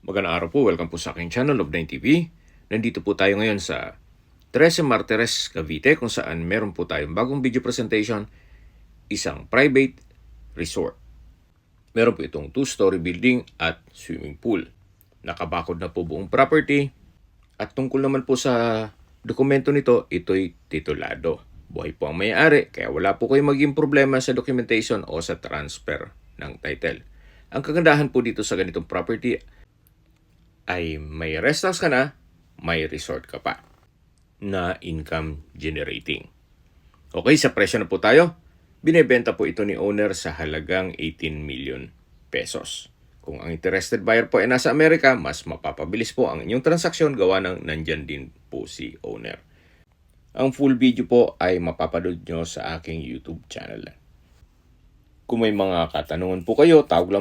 Magandang araw po, welcome po sa aking channel of 9TV. Nandito po tayo ngayon sa 13 Martires, Cavite kung saan meron po tayong bagong video presentation, isang private resort. Meron po itong 2-story building at swimming pool. Nakabakod na po buong property at tungkol naman po sa dokumento nito, ito'y titulado. Buhay po ang may-ari kaya wala po kayong maging problema sa documentation o sa transfer ng title. Ang kagandahan po dito sa ganitong property ay may rest house ka na, may resort ka pa na income generating. Okay, sa presyo na po tayo. Binebenta po ito ni owner sa halagang 18 million pesos. Kung ang interested buyer po ay nasa Amerika, mas mapapabilis po ang inyong transaksyon gawa ng nandyan din po si owner. Ang full video po ay mapapanood nyo sa aking YouTube channel. Kung may mga katanungan po kayo, tawag lang